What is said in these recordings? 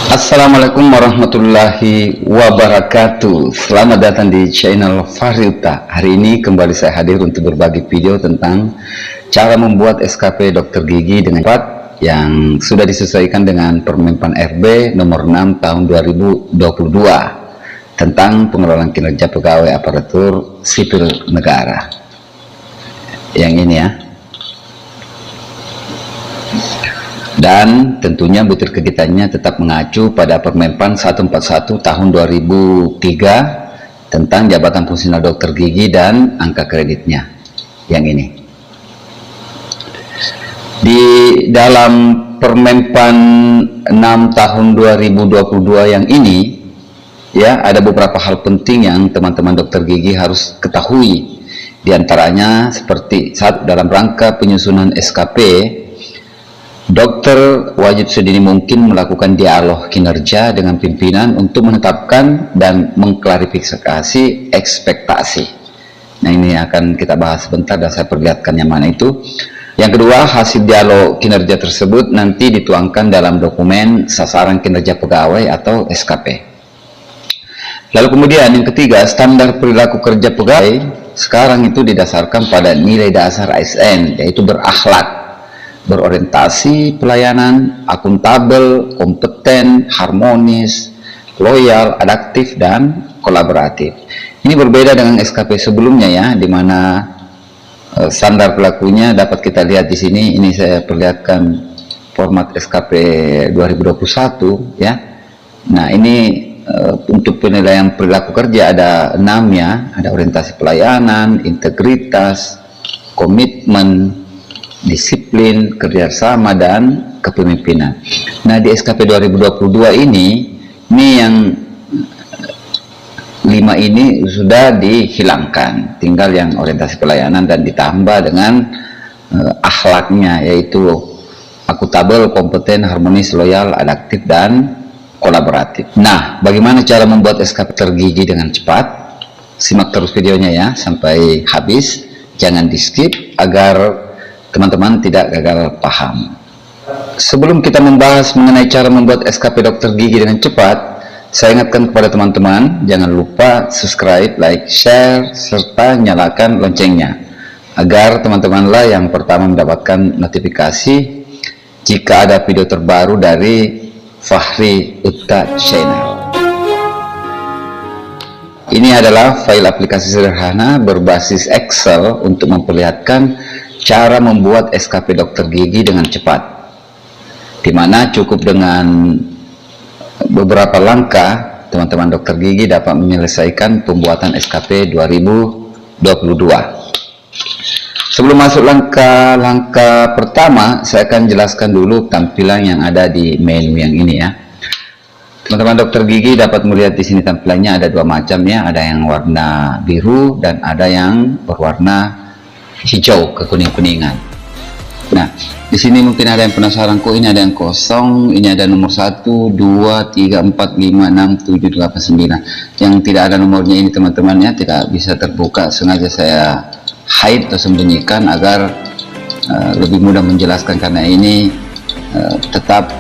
Assalamualaikum warahmatullahi wabarakatuh. Selamat datang di channel Fahri Uta. Hari ini kembali saya hadir untuk berbagi video tentang cara membuat SKP dokter gigi dengan cepat yang sudah disesuaikan dengan Permenpan RB nomor 6 tahun 2022 tentang pengelolaan kinerja pegawai aparatur sipil negara. Yang ini ya. Dan tentunya butir kegiatannya tetap mengacu pada Permenpan 141 tahun 2003 tentang jabatan fungsional dokter gigi dan angka kreditnya. Yang ini. Di dalam Permenpan 6 tahun 2022 yang ini, ya, ada beberapa hal penting yang teman-teman dokter gigi harus ketahui. Di antaranya seperti saat dalam rangka penyusunan SKP, dokter wajib sedini mungkin melakukan dialog kinerja dengan pimpinan untuk menetapkan dan mengklarifikasi ekspektasi. Nah, ini akan kita bahas sebentar dan saya perlihatkan yang mana itu. Yang kedua, hasil dialog kinerja tersebut nanti dituangkan dalam dokumen sasaran kinerja pegawai atau SKP. Lalu kemudian yang ketiga, standar perilaku kerja pegawai sekarang itu didasarkan pada nilai dasar ASN, yaitu berakhlak, berorientasi pelayanan, akuntabel, kompeten, harmonis, loyal, adaptif, dan kolaboratif. Ini berbeda dengan SKP sebelumnya ya, di mana standar perilakunya dapat kita lihat di sini. Ini saya perlihatkan format SKP 2021 ya. Nah, ini untuk penilaian perilaku kerja ada 6 ya, ada orientasi pelayanan, integritas, komitmen, disiplin, kerjasama, dan kepemimpinan. Nah, di SKP 2022 ini yang 5 ini sudah dihilangkan, tinggal yang orientasi pelayanan dan ditambah dengan akhlaknya, yaitu akuntabel, kompeten, harmonis, loyal, adaptif, dan kolaboratif. Nah, bagaimana cara membuat SKP tergigi dengan cepat? Simak terus videonya ya sampai habis, jangan di skip agar teman-teman tidak gagal paham. Sebelum kita membahas mengenai cara membuat SKP dokter gigi dengan cepat, saya ingatkan kepada teman-teman, jangan lupa subscribe, like, share, serta nyalakan loncengnya, agar teman-temanlah yang pertama mendapatkan notifikasi jika ada video terbaru dari Fahri Uta Channel. Ini adalah file aplikasi sederhana berbasis Excel untuk memperlihatkan cara membuat SKP dokter gigi dengan cepat, di mana cukup dengan beberapa langkah teman-teman dokter gigi dapat menyelesaikan pembuatan SKP 2022. Sebelum masuk langkah pertama, saya akan jelaskan dulu tampilan yang ada di menu yang ini ya. Teman-teman dokter gigi dapat melihat di sini tampilannya ada 2 macam ya, ada yang warna biru dan ada yang berwarna hijau kekuning-kuningan. Nah, di sini mungkin ada yang penasaran, kok ini ada yang kosong, ini ada nomor 1, 2, 3, 4, 5, 6, 7, 8, 9. Yang tidak ada nomornya ini teman-teman ya, tidak bisa terbuka, sengaja saya hide atau sembunyikan agar lebih mudah menjelaskan, karena ini tetap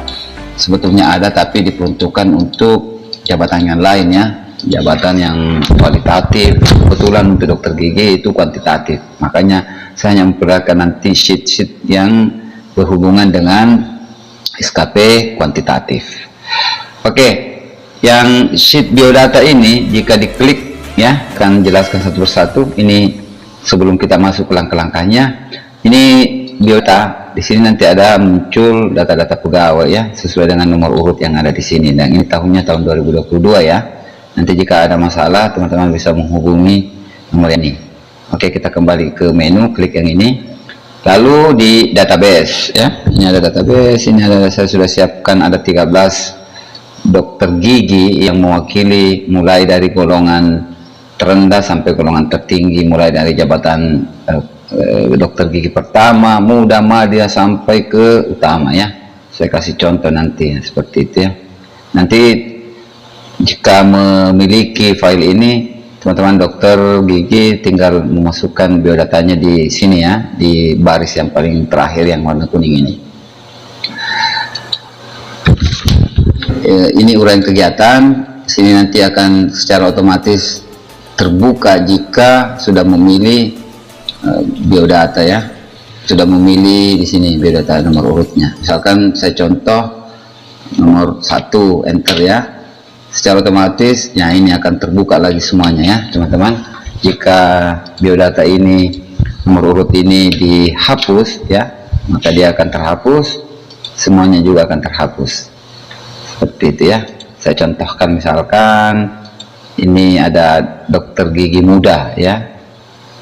sebetulnya ada tapi diperuntukkan untuk jabatan yang lain ya, jabatan yang kualitatif. Kebetulan untuk dokter gigi itu kuantitatif, makanya saya hanya memperlihatkan nanti sheet-sheet yang berhubungan dengan SKP kuantitatif. Oke, yang sheet biodata ini jika diklik ya, akan jelaskan satu persatu. Ini sebelum kita masuk ke langkah-langkahnya, ini biodata. Di sini nanti ada muncul data-data pegawai ya, sesuai dengan nomor urut yang ada di sini. Dan ini tahunnya tahun 2022 ya. Nanti jika ada masalah, teman-teman bisa menghubungi nomor ini. Oke, kita kembali ke menu, klik yang ini. Lalu di database ya. Ini ada database, ini ada, saya sudah siapkan ada 13 dokter gigi yang mewakili mulai dari golongan terendah sampai golongan tertinggi, mulai dari jabatan dokter gigi pertama, muda, madya sampai ke utama ya. Saya kasih contoh nanti ya, seperti itu ya. Nanti jika memiliki file ini, teman-teman dokter gigi tinggal memasukkan biodatanya di sini ya, di baris yang paling terakhir yang warna kuning ini. ini uraian kegiatan. Sini nanti akan secara otomatis terbuka jika sudah memilih biodata ya, sudah memilih di sini biodata nomor urutnya. Misalkan saya contoh nomor 1, enter ya, secara otomatis ya ini akan terbuka lagi semuanya ya teman-teman. Jika biodata ini nomor urut ini dihapus ya, maka dia akan terhapus, semuanya juga akan terhapus seperti itu ya. Saya contohkan misalkan ini ada dokter gigi muda ya,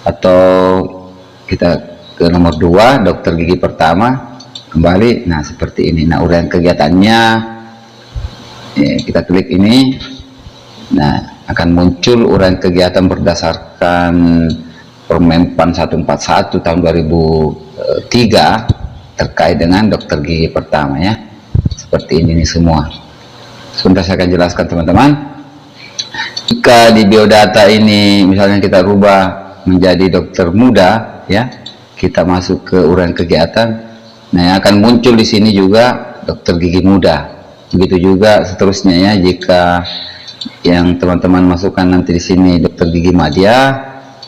atau kita ke nomor 2 dokter gigi pertama, kembali. Nah seperti ini. Nah uraian kegiatannya ya, kita klik ini, nah akan muncul uraian kegiatan berdasarkan Permenpan 141 tahun 2003 terkait dengan dokter gigi pertama ya. Seperti ini semua. Sebentar saya akan jelaskan teman-teman. Jika di biodata ini misalnya kita rubah menjadi dokter muda ya, kita masuk ke uraian kegiatan, nah yang akan muncul di sini juga dokter gigi muda. Begitu juga seterusnya ya, jika yang teman-teman masukkan nanti di sini dokter gigi madya,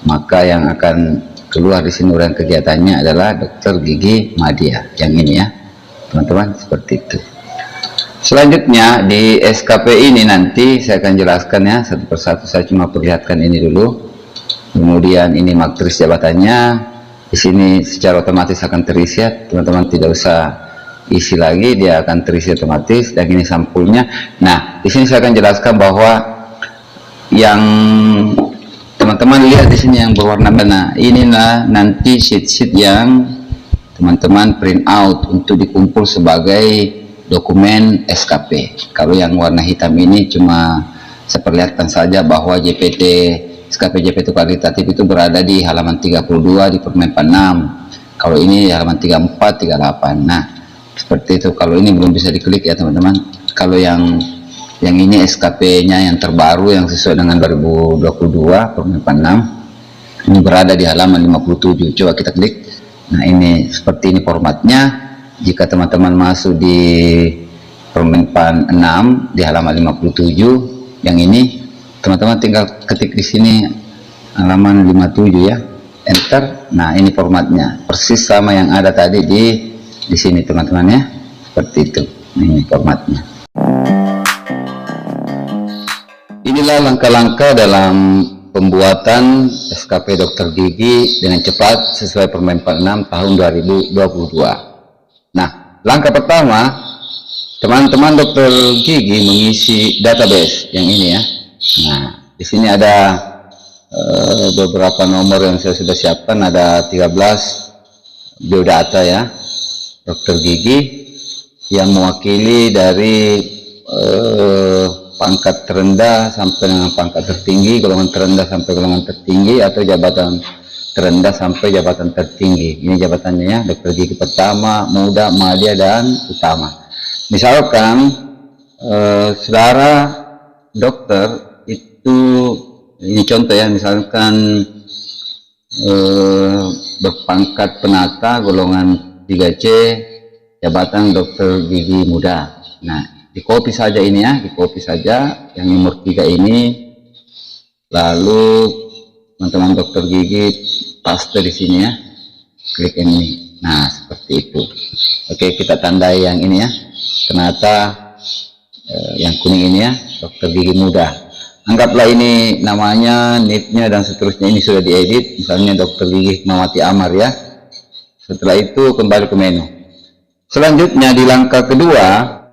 maka yang akan keluar di sini uraian kegiatannya adalah dokter gigi madya yang ini ya teman-teman, seperti itu. Selanjutnya di SKP ini nanti saya akan jelaskan ya satu persatu. Saya cuma perlihatkan ini dulu. Kemudian ini matriks jabatannya. Di sini secara otomatis akan terisi ya, teman-teman tidak usah isi lagi, dia akan terisi otomatis. Dan ini sampulnya. Nah, di sini saya akan jelaskan bahwa yang teman-teman lihat di sini yang berwarna merah, inilah nanti sheet-sheet yang teman-teman print out untuk dikumpul sebagai dokumen SKP. Kalau yang warna hitam ini cuma saya perlihatkan saja bahwa JPT SKP JPT kualitatif itu berada di halaman 32 di Permenpan 6. Kalau ini halaman 34, 38. Nah, seperti itu. Kalau ini belum bisa diklik ya teman-teman. Kalau yang ini SKP-nya yang terbaru yang sesuai dengan 2022 Permenpan 6. Ini berada di halaman 57. Coba kita klik. Nah, ini seperti ini formatnya. Jika teman-teman masuk di Permenpan 6 di halaman 57 yang ini, teman-teman tinggal ketik di sini halaman 57 ya, enter. Nah ini formatnya persis sama yang ada tadi di sini teman-teman ya, seperti itu. Ini formatnya. Inilah langkah-langkah dalam pembuatan SKP dokter gigi dengan cepat sesuai Permenpan 6 tahun 2022. Nah, langkah pertama, teman-teman dokter gigi mengisi database yang ini ya. Nah, di sini ada beberapa nomor yang saya sudah siapkan, ada 13 biodata ya, dokter gigi yang mewakili dari pangkat terendah sampai dengan pangkat tertinggi, golongan terendah sampai golongan tertinggi, atau jabatan terendah sampai jabatan tertinggi. Ini jabatannya ya, dokter gigi pertama, muda, madya, dan utama. Misalkan saudara dokter itu, ini contoh ya, misalkan berpangkat penata golongan 3C, jabatan dokter gigi muda. Nah, di copy saja ini ya, di copy saja yang nomor 3 ini, lalu teman-teman dokter gigi paste di sini ya, klik yang ini. Nah seperti itu. Oke, kita tandai yang ini ya, penata yang kuning ini ya, dokter gigi muda. Anggaplah ini namanya, NIP-nya dan seterusnya ini sudah diedit, misalnya dokter gigi Hikmawati Amar ya. Setelah itu kembali ke menu. Selanjutnya di langkah kedua,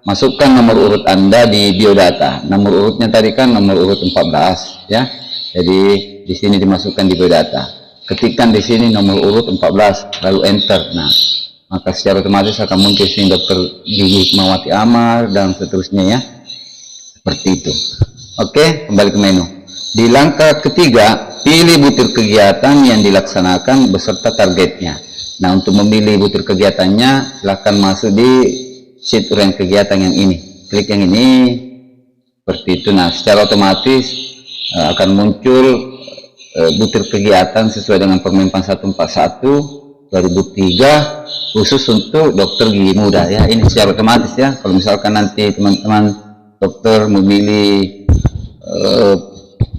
masukkan nomor urut Anda di biodata. Nomor urutnya tadi kan nomor urut 14 ya. Jadi di sini dimasukkan di biodata. Ketikkan di sini nomor urut 14, lalu enter. Nah, maka secara otomatis akan muncul sini dokter gigi Hikmawati Amar dan seterusnya ya. Seperti itu. Oke, kembali ke menu. Di langkah ketiga, pilih butir kegiatan yang dilaksanakan beserta targetnya. Nah, untuk memilih butir kegiatannya, silakan masuk di sheet uraian kegiatan yang ini. Klik yang ini, seperti itu. Nah, secara otomatis akan muncul butir kegiatan sesuai dengan Permenpan 141 2003 khusus untuk dokter gigi muda ya. Ini secara otomatis ya. Kalau misalkan nanti teman-teman dokter memilih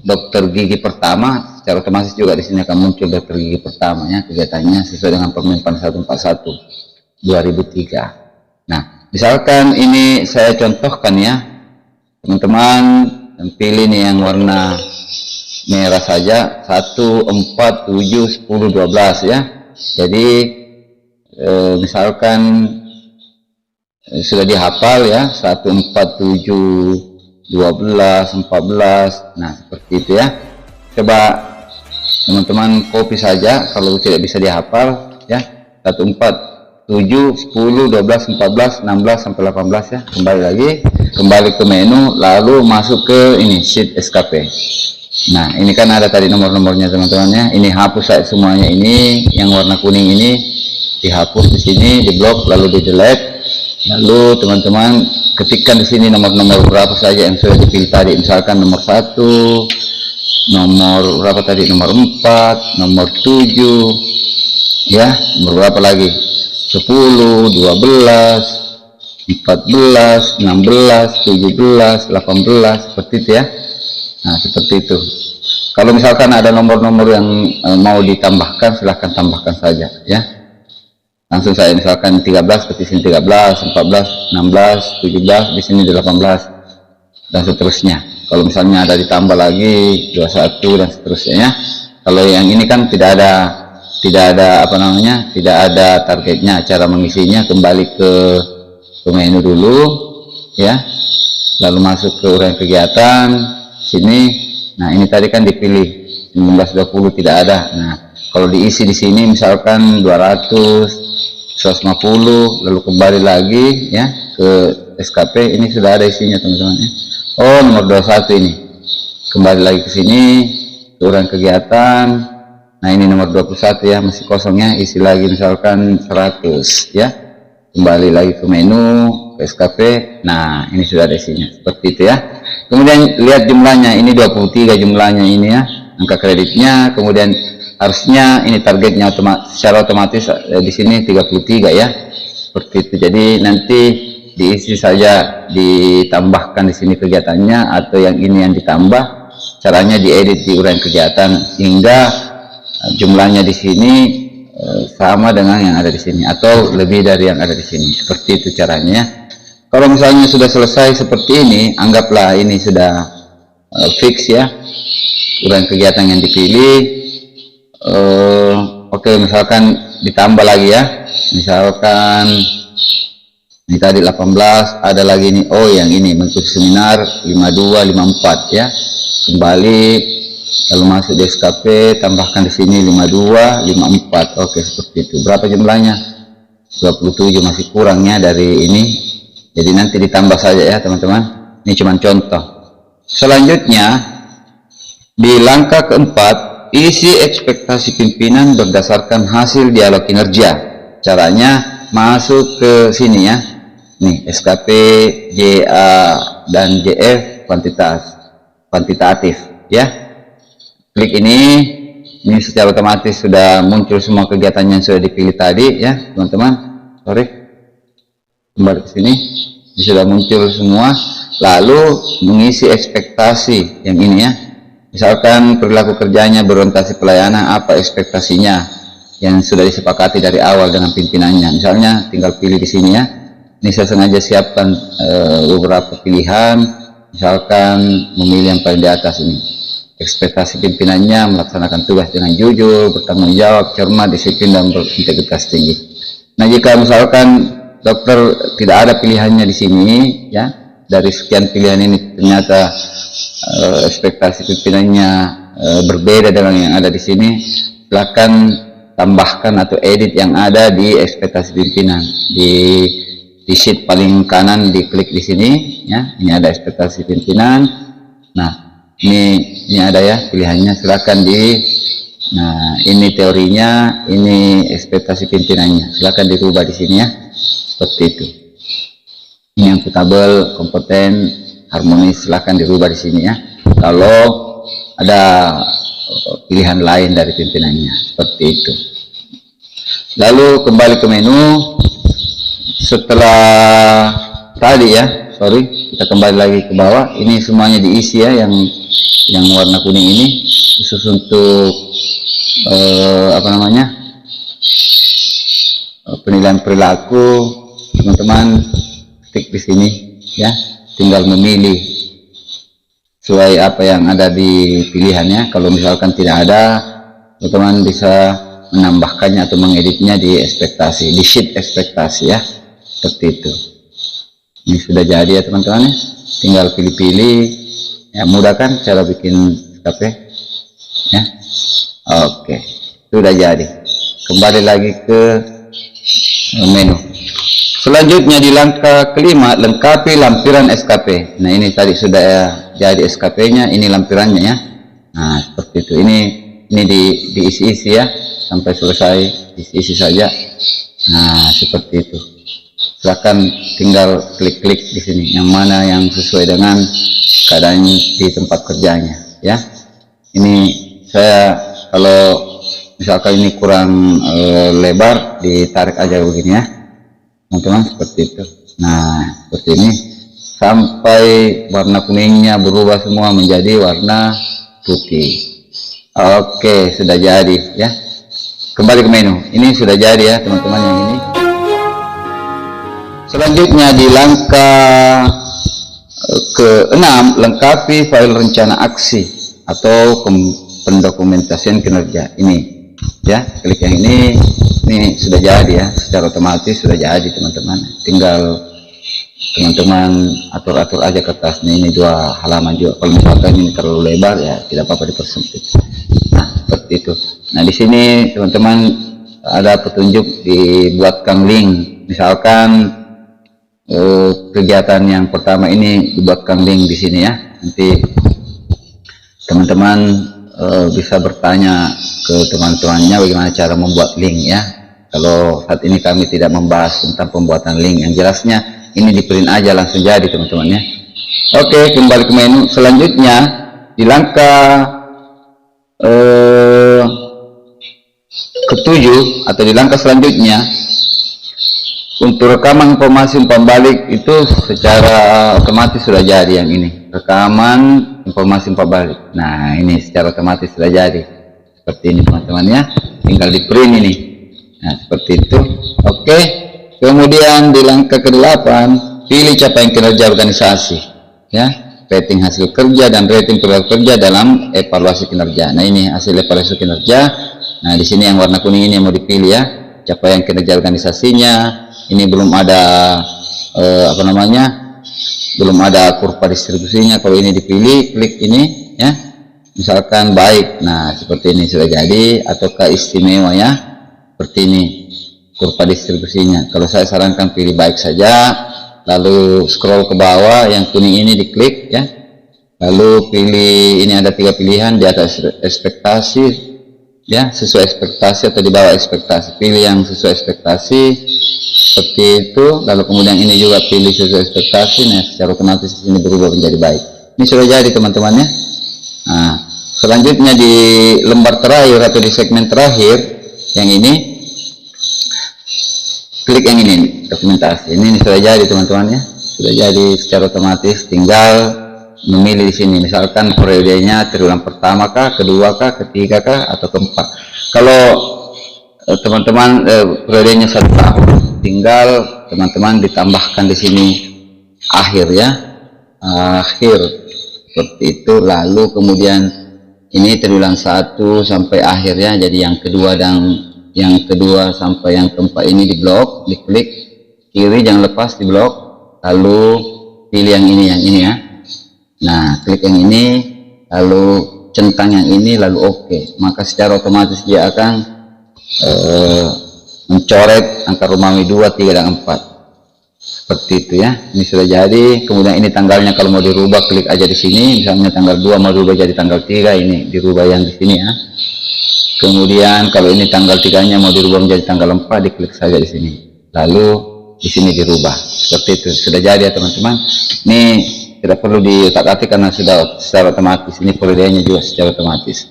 dokter gigi pertama, secara otomatis juga di sini akan muncul dokter gigi pertama ya, kegiatannya sesuai dengan Permen Pan 141 2003. Nah, misalkan ini saya contohkan ya, teman-teman pilih nih yang warna merah saja, 1, 4, 7, 10, 12 ya. Jadi misalkan sudah dihafal ya, 1, 4, 7, 12, 14, nah seperti itu ya. Coba teman-teman copy saja kalau tidak bisa dihafal ya. 1, 4, 7, 10, 12, 14, 16 sampai 18 ya. Kembali ke menu, lalu masuk ke ini sheet SKP. Nah, ini kan ada tadi nomor-nomornya teman-teman ya. Ini hapus saya semuanya, ini yang warna kuning ini dihapus di sini, di blok lalu di delete. Lalu teman-teman ketikkan di sini nomor-nomor berapa saja yang sudah dipilih tadi. Misalkan nomor 1, nomor berapa tadi, nomor 4, nomor 7 ya, nomor berapa lagi, 10, 12, 14, 16, 17, 18, seperti itu ya. Nah, seperti itu. Kalau misalkan ada nomor-nomor yang mau ditambahkan, silahkan tambahkan saja ya. Langsung saya misalkan 13, seperti sini 13, 14, 16, 17, di sini 18 dan seterusnya. Kalau misalnya ada ditambah lagi 21 dan seterusnya ya. Kalau yang ini kan tidak ada apa namanya, tidak ada targetnya. Cara mengisinya kembali ke menu dulu ya. Lalu masuk ke uraian kegiatan sini. Nah, ini tadi kan dipilih 1920 tidak ada. Nah, kalau diisi di sini misalkan 200, 150, lalu kembali lagi ya ke SKP, ini sudah ada isinya teman-teman ya. Oh, nomor 21 ini. Kembali lagi ke sini, uraian kegiatan. Nah, ini nomor 21 ya, masih kosongnya, isi lagi misalkan 100 ya. Kembali lagi ke menu, ke SKP. Nah, ini sudah ada isinya. Seperti itu ya. Kemudian lihat jumlahnya, ini 23 jumlahnya ini ya. Angka kreditnya, kemudian harusnya ini targetnya secara otomatis di sini 33 ya, seperti itu. Jadi nanti diisi saja, ditambahkan di sini kegiatannya, atau yang ini yang ditambah, caranya diedit di uraian kegiatan hingga jumlahnya di sini sama dengan yang ada di sini atau lebih dari yang ada di sini. Seperti itu caranya. Kalau misalnya sudah selesai seperti ini, anggaplah ini sudah fix ya uraian kegiatan yang dipilih. Oke, misalkan ditambah lagi ya, misalkan ini tadi 18, ada lagi nih, oh yang ini mengikuti seminar 52, 54 ya. Kembali lalu masuk di SKP, tambahkan di sini 52, 54. Oke, seperti itu. Berapa jumlahnya? 27, masih kurangnya dari ini. Jadi nanti ditambah saja ya teman-teman. Ini cuma contoh. Selanjutnya di langkah keempat, isi ekspektasi pimpinan berdasarkan hasil dialog kinerja. Caranya masuk ke sini ya. Nih, SKP, JA dan JF kuantitatif ya. Klik ini secara otomatis sudah muncul semua kegiatan yang sudah dipilih tadi ya, teman-teman. Kembali ke sini. Ini sudah muncul semua. Lalu mengisi ekspektasi yang ini ya. Misalkan perilaku kerjanya berorientasi pelayanan, apa ekspektasinya yang sudah disepakati dari awal dengan pimpinannya. Misalnya tinggal pilih di sini ya. Ini saya sengaja siapkan beberapa pilihan. Misalkan memilih yang paling di atas ini. Ekspektasi pimpinannya melaksanakan tugas dengan jujur, bertanggung jawab, cermat, disiplin, dan berintegritas tinggi. Nah, jika misalkan dokter tidak ada pilihannya di sini ya, dari sekian pilihan ini ternyata ekspektasi pimpinannya berbeda dengan yang ada di sini, silakan tambahkan atau edit yang ada di ekspektasi pimpinan di sheet paling kanan, diklik di sini ya. Ini ada ekspektasi pimpinan. Nah, ini ada ya pilihannya, silakan nah ini teorinya, ini ekspektasi pimpinannya, silakan dirubah di sini ya, seperti itu. Ini yang akuntabel, kompeten, harmonis, silakan dirubah di sini ya. Kalau ada pilihan lain dari pimpinannya, seperti itu. Lalu kembali ke menu. Setelah tadi ya, kita kembali lagi ke bawah. Ini semuanya diisi ya, yang warna kuning ini khusus untuk penilaian perilaku. Teman-teman klik di sini ya, tinggal memilih sesuai apa yang ada di pilihannya. Kalau misalkan tidak ada, teman-teman bisa menambahkannya atau mengeditnya di ekspektasi, di sheet ekspektasi ya, seperti itu. Ini sudah jadi ya teman-teman ya, tinggal pilih-pilih ya, mudah kan cara bikin SKP ya. Oke, sudah jadi. Kembali lagi ke menu. Selanjutnya di langkah kelima, lengkapi lampiran SKP. Nah ini tadi sudah jadi SKP-nya, ini lampirannya ya. Nah seperti itu. Ini diisi-isi ya, sampai selesai isi-isi saja. Nah seperti itu. Silakan tinggal klik-klik di sini yang mana yang sesuai dengan keadaan di tempat kerjanya ya. Ini saya kalau misalkan ini kurang lebar, ditarik aja begini ya teman-teman, seperti itu. Nah seperti ini sampai warna kuningnya berubah semua menjadi warna putih. Oke, sudah jadi ya. Kembali ke menu. Ini sudah jadi ya teman-teman yang ini. Selanjutnya di langkah ke-6, lengkapi file rencana aksi atau pendokumentasian kinerja. Ini ya, klik yang ini sudah jadi ya, secara otomatis sudah jadi teman-teman. Tinggal teman-teman atur-atur aja kertasnya, ini 2 halaman juga. Kalau misalkan ini terlalu lebar ya tidak apa-apa dipersempit. Nah seperti itu. Nah di sini teman-teman ada petunjuk dibuatkan link. Misalkan kegiatan yang pertama ini dibuatkan link di sini ya. Nanti teman-teman bisa bertanya ke teman-temannya bagaimana cara membuat link ya. Kalau saat ini kami tidak membahas tentang pembuatan link, yang jelasnya ini di print aja langsung jadi teman-teman ya. Oke, kembali ke menu. Selanjutnya di langkah ke-7 atau di langkah selanjutnya, untuk rekaman informasi umpan balik itu secara otomatis sudah jadi yang ini, rekaman informasi umpan balik. Nah ini secara otomatis sudah jadi seperti ini teman-teman ya, tinggal di print ini. Nah seperti itu. Oke, kemudian di langkah ke-8, pilih capaian kinerja organisasi ya, rating hasil kerja dan rating perilaku kerja dalam evaluasi kinerja. Nah ini hasil evaluasi kinerja. Nah di sini yang warna kuning ini yang mau dipilih ya, capaian kinerja organisasinya. Ini belum ada belum ada kurva distribusinya. Kalau ini dipilih, klik ini ya, misalkan baik. Nah seperti ini sudah jadi, ataukah istimewa ya, seperti ini kurva distribusinya. Kalau saya sarankan pilih baik saja, lalu scroll ke bawah, yang kuning ini diklik ya, lalu pilih, ini ada 3 pilihan di atas ekspektasi ya, sesuai ekspektasi atau di bawah ekspektasi. Pilih yang sesuai ekspektasi seperti itu, lalu kemudian ini juga pilih sesuai ekspektasi. Nah secara otomatis ini berubah menjadi baik. Ini sudah jadi teman-teman ya. Nah selanjutnya di lembar terakhir atau di segmen terakhir yang ini, klik yang ini, dokumentasi. Ini sudah jadi teman-teman ya, sudah jadi secara otomatis. Tinggal memilih di sini, misalkan periodenya triwulan pertama kah, kedua kah, ketiga kah, atau keempat. Kalau teman-teman periodenya 1 tahun, tinggal teman-teman ditambahkan di sini akhir ya, akhir seperti itu. Lalu kemudian ini triwulan 1 sampai akhir ya, jadi yang kedua dan yang kedua sampai yang keempat ini di blok, diklik kiri jangan lepas, di blok, lalu pilih yang ini ya. Nah klik yang ini, lalu centang yang ini, lalu oke. Maka secara otomatis dia akan mencoret angka Romawi 2, 3, dan 4 seperti itu ya. Ini sudah jadi. Kemudian ini tanggalnya kalau mau dirubah, klik aja di sini. Misalnya tanggal 2 mau dirubah jadi tanggal 3, ini dirubah yang di sini ya. Kemudian kalau ini tanggal 3-nya mau dirubah menjadi tanggal 4, diklik saja di sini, lalu di sini dirubah seperti itu. Sudah jadi ya teman-teman. Ini tidak perlu diotak-atik karena sudah secara otomatis. Ini periodenya juga secara otomatis.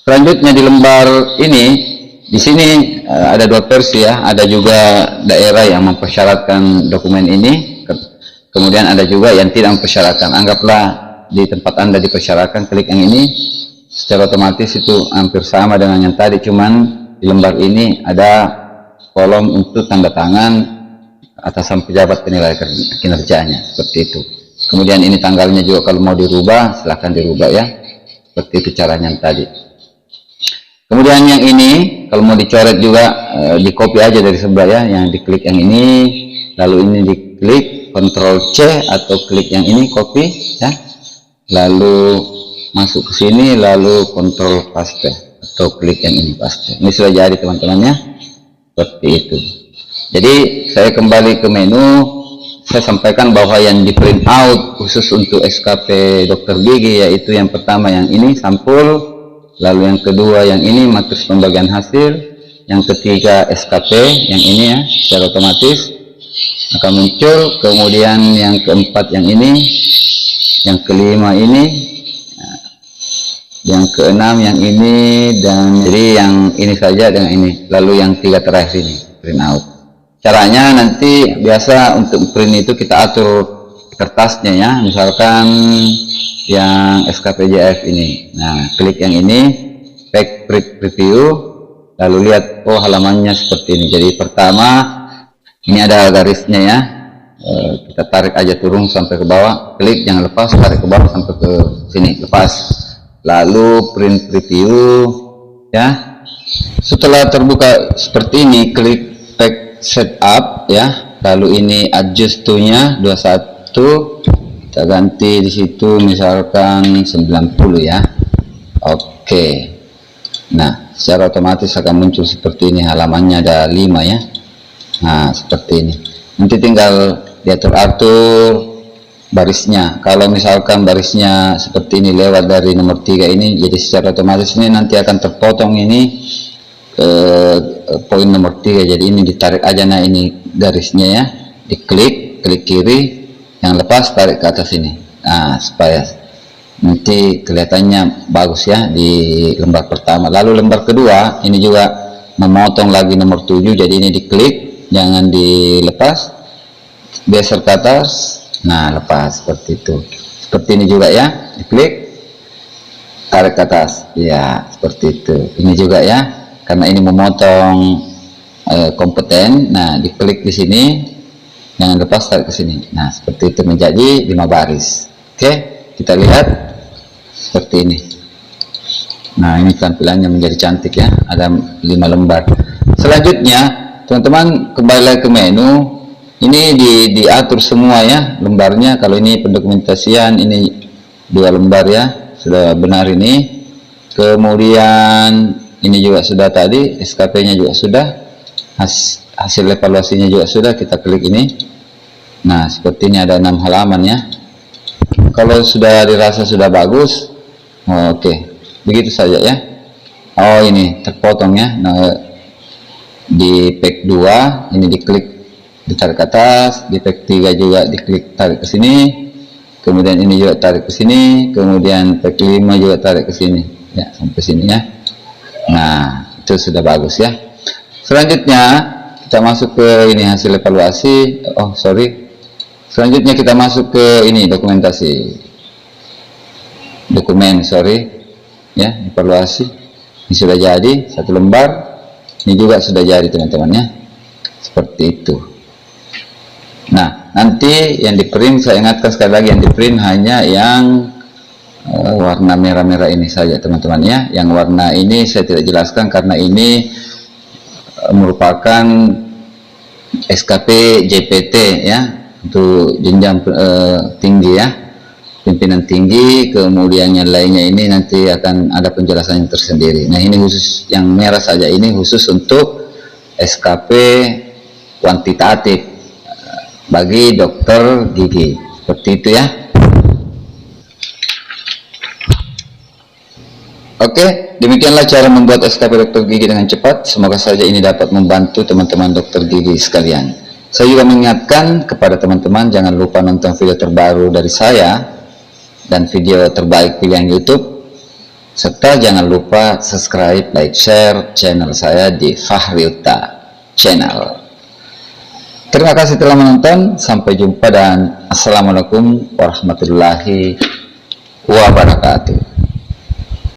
Selanjutnya di lembar ini, di sini ada 2 versi ya. Ada juga daerah yang mempersyaratkan dokumen ini Kemudian ada juga yang tidak mempersyaratkan. Anggaplah di tempat Anda dipersyaratkan, klik yang ini, secara otomatis itu hampir sama dengan yang tadi, cuman di lembar ini ada kolom untuk tanda tangan atasan pejabat penilai kinerjanya, seperti itu. Kemudian ini tanggalnya juga kalau mau dirubah, silahkan dirubah ya. Seperti itu caranya yang tadi. Kemudian yang ini, kalau mau dicoret juga, di copy aja dari sebelah ya, yang diklik yang ini, lalu ini diklik, Ctrl C atau klik yang ini, copy ya. Lalu masuk ke sini, lalu Ctrl paste atau klik yang ini, paste. Ini sudah jadi teman-temannya, seperti itu. Jadi saya kembali ke menu, saya sampaikan bahwa yang di print out khusus untuk SKP dokter gigi yaitu yang pertama yang ini sampul, lalu yang kedua yang ini matriks pembagian hasil, yang ketiga SKP yang ini ya, secara otomatis akan muncul. Kemudian yang keempat yang ini, yang kelima ini, yang keenam yang ini, dan jadi yang ini saja dengan ini, lalu yang tiga terakhir ini print out. Caranya nanti biasa untuk print itu kita atur kertasnya ya, misalkan yang SKPJF ini, nah klik yang ini, back print preview, lalu lihat oh halamannya seperti ini. Jadi pertama ini ada garisnya ya, kita tarik aja turun sampai ke bawah, klik jangan lepas, tarik ke bawah sampai ke sini, lepas, lalu print preview ya. Setelah terbuka seperti ini, klik back setup ya, lalu ini adjust to nya 21, kita ganti di situ misalkan 90 ya. Oke, nah secara otomatis akan muncul seperti ini, halamannya ada 5 ya. Nah seperti ini, nanti tinggal diatur-atur barisnya. Kalau misalkan barisnya seperti ini lewat dari nomor 3 ini, jadi secara otomatis ini nanti akan terpotong ini poin nomor 3. Jadi ini ditarik aja, nah ini garisnya ya, diklik, klik kiri, yang lepas tarik ke atas ini, nah supaya nanti kelihatannya bagus ya di lembar pertama. Lalu lembar kedua ini juga memotong lagi nomor 7, jadi ini diklik, jangan dilepas, geser ke atas, nah lepas, seperti itu. Seperti ini juga ya, diklik, tarik ke atas ya, seperti itu. Ini juga ya, karena ini memotong kompeten, nah diklik di sini, jangan lepas, tarik ke sini, nah seperti itu, menjadi 5 baris. Oke, kita lihat seperti ini. Nah ini tampilannya menjadi cantik ya, ada 5 lembar. Selanjutnya teman-teman kembali lagi ke menu, ini diatur semua ya lembarnya. Kalau ini pendokumentasian, ini 2 lembar ya, sudah benar ini. Kemudian ini juga sudah tadi, SKP nya juga sudah, hasil evaluasinya juga sudah, kita klik ini. Nah seperti ini, ada 6 halaman ya. Kalau sudah dirasa sudah bagus, oke, begitu saja ya. Oh ini terpotong ya. Nah di pack 2 ini diklik, ditarik ke atas, di pack 3 juga diklik, tarik ke sini, kemudian ini juga tarik ke sini, kemudian pack 5 juga tarik ke sini ya, sampai sini ya. Nah itu sudah bagus ya. Selanjutnya kita masuk ke ini, hasil evaluasi. Oh sorry, selanjutnya kita masuk ke ini, dokumentasi, dokumen, sorry ya, evaluasi. Ini sudah jadi 1 lembar, ini juga sudah jadi teman-teman ya, seperti itu. Nah nanti yang di print, saya ingatkan sekali lagi, yang di print hanya yang warna merah-merah ini saja teman-teman ya. Yang warna ini saya tidak jelaskan karena ini merupakan SKP JPT ya, untuk jenjang tinggi ya, pimpinan tinggi. Kemudian yang lainnya ini nanti akan ada penjelasannya tersendiri. Nah ini khusus yang merah saja, ini khusus untuk SKP kuantitatif bagi dokter gigi, seperti itu ya. Oke, demikianlah cara membuat SKP dokter gigi dengan cepat. Semoga saja ini dapat membantu teman-teman dokter gigi sekalian. Saya juga mengingatkan kepada teman-teman, jangan lupa nonton video terbaru dari saya dan video terbaik pilihan YouTube, serta jangan lupa subscribe, like, share channel saya di Fahriuta Channel. Terima kasih telah menonton, sampai jumpa dan Assalamualaikum warahmatullahi wabarakatuh.